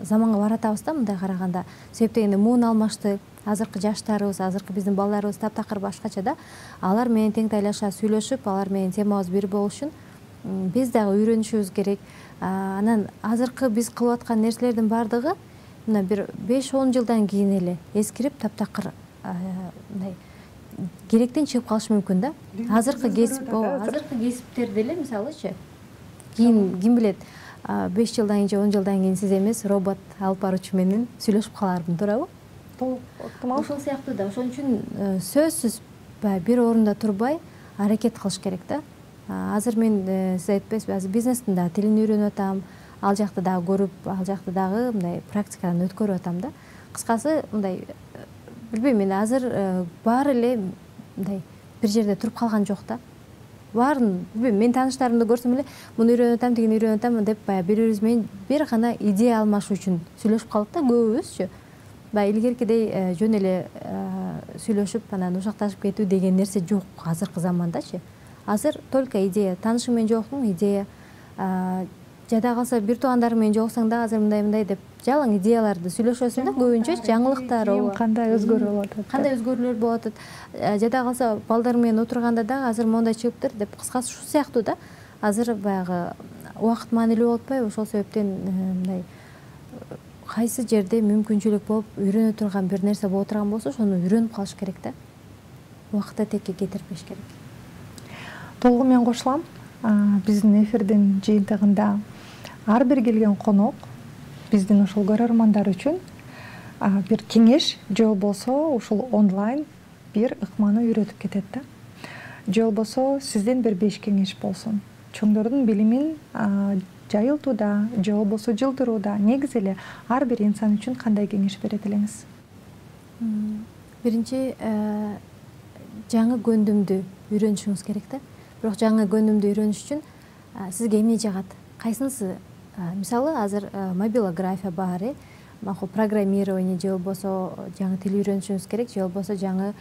заманга баратабыз да, мындай караганда. Себеп дегенде муун алмашты. Азыркы жаштарыбыз, азыркы биздин балдарыбыз таптакыр башкача да. Алар менен тең тайлаша сүйлөшүп, алар менен темабыз бир болуш үчүн биз дагы үйрөнүшүбүз керек. Анан азыркы биз кылып аткан нерселердин баардыгы мына бир 5-10 жылдан кийин эле эскирип таптакыр мындай керектен чыгып калышы мүмкүн да. Азыркы кесиптерди эле мисалычы ким билет 5 жылдан кийин же 10 жылдан кийин сиз эмес робот алып баруучу менен сүйлөшүп калармын, туурабы? Ошол сыяктуу да. Ошон үчүн сөзсүз бир орунда турбай аракет кылыш керек да. Азыр мен сиз айтпайсызбы, азыр бизнестин да тилин үйрөнүп атам, ал жакты дагы көрүп, ал жакты дагы мындай практикадан өткөрүп атам да. Кыскасы мындай билбейм, мен азыр баары эле мындай бир жерде туруп калган жок да. Баарын билбейм, мен тааныштарымды көрсөм эле муну үйрөнүп атам, тигини үйрөнүп атам деп бири-бирибиз менен бир гана идея алмашуу үчүн сүйлөшүп калдык да көбүбүзчү. Илгеркидей жөн эле сүйлөшүп анан ушакташып кетүү деген нерсе жок азыркы замандачы. Азыр только идея, таанышың менен жолуктуң, идея. Жада калса бир туугандарың менен жолуксаң да азыр мындай деп жалаң идеяларды сүйлөшөсүң да, көбүнчө жаңылыктар, кандай өзгөрүү болуп атат. Кандай өзгөрүүлөр болуп атат. Жада калса балдарың менен отурганда дагы азыр моундай чыгыптыр деп, кыскасы ушул сыяктуу да. Азыр баягы убакыт маанилүү болуп атпайбы? Ошол себептен мындай кайсы жерде мүмкүнчүлүк болуп үйрөнө турган бир нерсе боло турган болсо, ошону үйрөнүп калыш керек да. Убакытты текке кетирбеш керек. Толугу мен кошулам. Биздин эфирдин жыйынтыгында ар бир келген конок биздин ушул көрөрмандар үчүн бир кеңеш же болбосо ушул онлайн бир ыкманы үйрөтүп кетет да. Же болбосо сизден бир 5 кеңеш болсун. Чоңдордун билимин жайылтууда, же болбосо жылдырууда негизи эле ар бир инсан үчүн кандай кеңеш берет элеңиз? Биринчи жаңы көндүмдү үйрөнүшүңүз керек да. Бирок жаңы көндүмдү үйрөнүш үчүн сизге эмне жагат? Кайсынысы? Мисалы азыр мобилография бар, макул программирование же болбосо жаңы тил үйрөнүшүңүз керек, же болбосо жаңы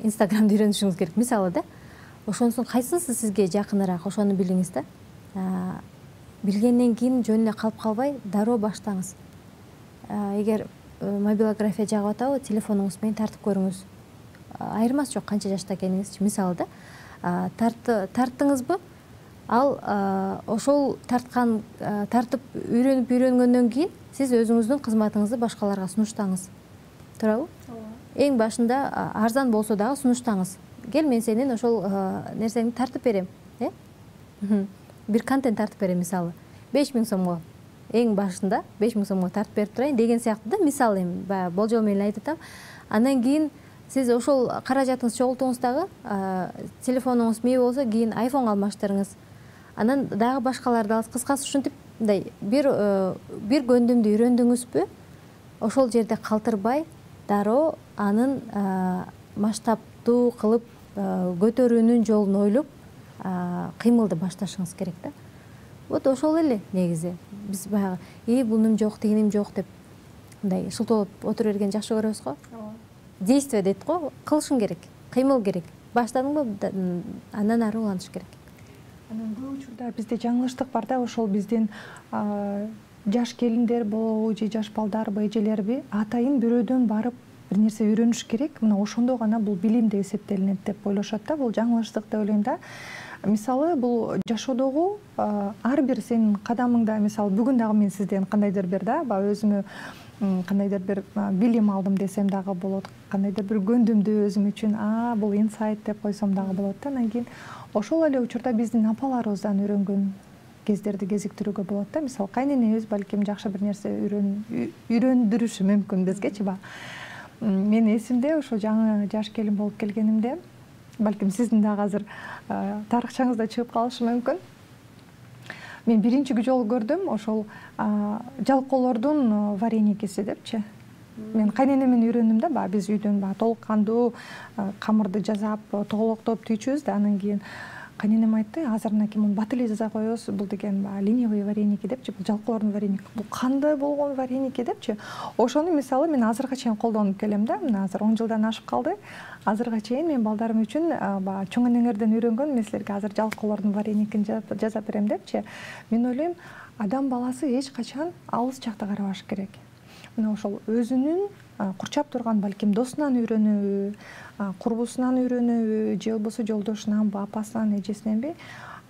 Инстаграмды үйрөнүшүңүз керек, мисалы да. Ошонусун кайсынысы сизге жакыныраак, ошону билиңиз да. Билгенден кийин жөн эле калып калбай, дароо баштаңыз. Эгер мобилография жагып атабы, телефонуңуз менен тартып көрүңүз. Айырмасы жок канча жашта экениңизчи, мисалы да. Тарттыңызбы? Ал ошол тартып үйрөнгөндөн кийин сиз өзүңүздүн кызматыңызды башкаларга сунуштаңыз. Туурабы? Эң башында арзан болсо дагы сунуштаңыз. Кел, мен сенин ошол нерсеңди тартып берем, бир контент тартып берем, мисалы 5000 сомго. Эң башында 5000 сомго тартып берип турайын деген сыяктуу да, мисалы эми баягы болжол менен айтып атам. Андан кийин сиз ошол каражатыңызды чогултуңуз дагы, телефонуңуз мээ болсо кийин iPhone алмаштырыңыз. Анан дагы башкаларды алып, кыскасы ушинтип мындай бир көндүмдү үйрөндүңүзбү, ошол жерде калтырбай, дароо анын масштабтуу кылып көтөрүүнүн жолун ойлоп кыймылды башташыңыз керек да. Вот ошол эле негизи. Биз баягы бунум жок, тигиним жок деп мындай шылтоолоп отура берген жакшы көрөбүз го. Действие дейт го, кылышың керек, кыймыл керек. Баштадыңбы, андан ары уланыш керек. Анан көп учурда бизде жаңылыштык бар да, ошол биздин жаш келиндер болобу же жаш балдарбы, эжелерби атайын бирөөдөн барып бир нерсе үйрөнүш керек, мына ошондо гана бул билим деп эсептелинет деп ойлошот да. Бул жаңылыштык деп ойлойм да. Мисалы бул жашоодогу ар бир сенин кадамыңда, мисалы бүгүн дагы мен сизден кандайдыр бир да, өзүмө кандайдыр бир билим алдым десем дагы болот, кандайдыр бир көндүмдү өзүм үчүн бул инсайт деп койсом дагы болот да. Анан кийин ошол эле учурда биздин апаларыбыздан үйрөнгөн кездерди кезиктирүүгө болот да. Мисалы кайненебиз балким жакшы бир нерсе үйрөндүрүшү мүмкүн бизгечи ба. Мен эсимде ошо жаңы жаш келин болуп келгенимде, балким сиздин дагы азыр тарыхчаңызда чыгып калышы мүмкүн. Мен биринчи жолу көрдүм ошол жалкоолордун вареникиси депчи. Мен кайненемден үйрөндүм да, баягы биз үйдөн баягы толук кандуу камырды жасап, тоголоктоп түйчүбүз да. Анан кийин кайненем айтты, азыр мынакей муну бат эле жасай коебуз, бул деген баягы ленивый вареники депчи, бул жалкоолордун вареники. Бул кандай болгон вареники депчи. Ошону мисалы мен азыркыга чейин колдонуп келем да. Мына азыр 10 жылдан ашып калды. Азыркыга чейин мен балдарым үчүн баягы чоң энеңерден үйрөнгөн, мен силерге азыр жалкоолордун вареникин жасап берем депчи. Мен ойлойм, адам баласы эч качан алыс жакта карабаш керек. Мына ошол өзүнүн курчап турган балким досунан үйрөнөбү, курбусунан үйрөнөбү, же болбосо жолдошунан, апасынан, эжесиненби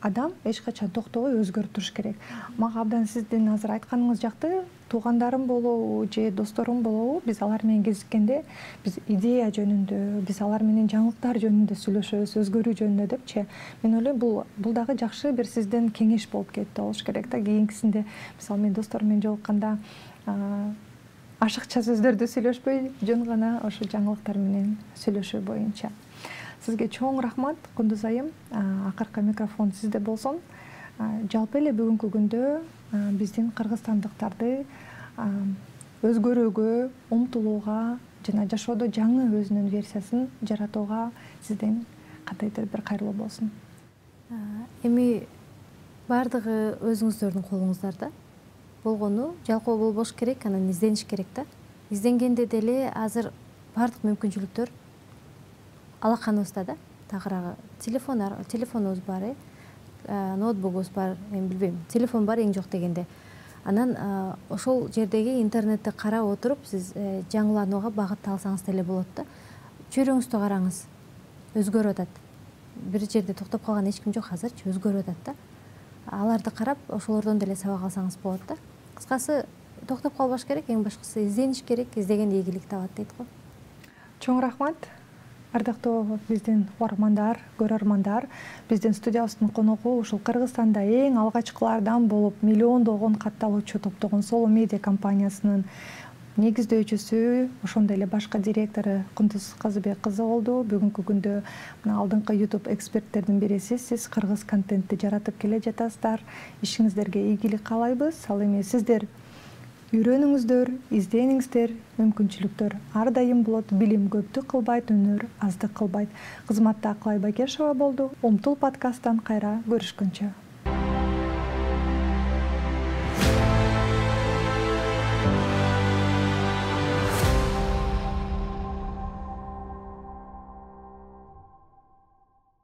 адам эч качан токтобой өзгөрүп туруш керек. Мага абдан сиздин азыр айтканыңыз жакты, туугандарым болобу же досторум болобу, биз алар менен кезиккенде биз идея жөнүндө, биз алар менен жаңылыктар жөнүндө сүйлөшөбүз, өзгөрүү жөнүндө депчи. Мен ойлойм, бул дагы жакшы бир сизден кеңеш болуп кетти болуш керек да. Кийинкисинде мисалы мен досторум менен жолукканда ашыкча сөздөрдү сүйлөшпөй, жөн гана ошо жаңылыктар менен сүйлөшүү боюнча. Сизге чоң рахмат, Кундуз айым. Акыркы микрофон сизде болсун. Жалпы эле бүгүнкү күндө биздин кыргызстандыктарды өзгөрүүгө, умтулууга жана жашоодо жаңы өзүнүн версиясын жаратууга сизден кандайдыр бир кайрылуу болсун. Эми баардыгы өзүңүздөрдүн колуңуздарда. Болгону жалкоо болбош керек, анан издениш керек да. Изденгенде деле азыр баардык мүмкүнчүлүктөр алаканыбызда да. Тагыраагы телефонубуз бар, ноутбугубуз бар, мен билбейм, телефон бар эң жок дегенде. Анан ошол жердеги интернетти карап отуруп сиз жаңыланууга багытта алсаңыз деле болот да. Чөйрөңүздү караңыз, өзгөрүп атат. Бир жерде токтоп калган эч ким жок, азырчы өзгөрүп атат да. Аларды карап ошолордон деле сабак алсаңыз болот да. Кыскасы, токтоп калбаш керек, эң башкысы издениш керек, издеген ийгилик табат дейт го. Чоң рахмат. Ардактуу биздин угармандар, көрөрмандар, биздин студиябыздын коногу ушул Кыргызстанда эң алгачкылардан болуп, миллиондогон катталуучу топтогон Solo Media компаниясынын негиздөөчүсү, ошондой эле башкы директору Кундуз Казыбек кызы болду. Бүгүнкү күндө мына алдыңкы YouTube эксперттердин бирисиз. Сиз кыргыз контентти жаратып келе жатасыздар. Ишиңиздерге ийгилик каалайбыз. Ал эми сиздер үйрөнүңүздөр, издениңиздер, мүмкүнчүлүктөр ар дайым болот. Билим көптүк кылбайт, өнөр аздык кылбайт. Кызматта Акылай Байкешова болду. Умтул подкасттан кайра көрүшкөнчө.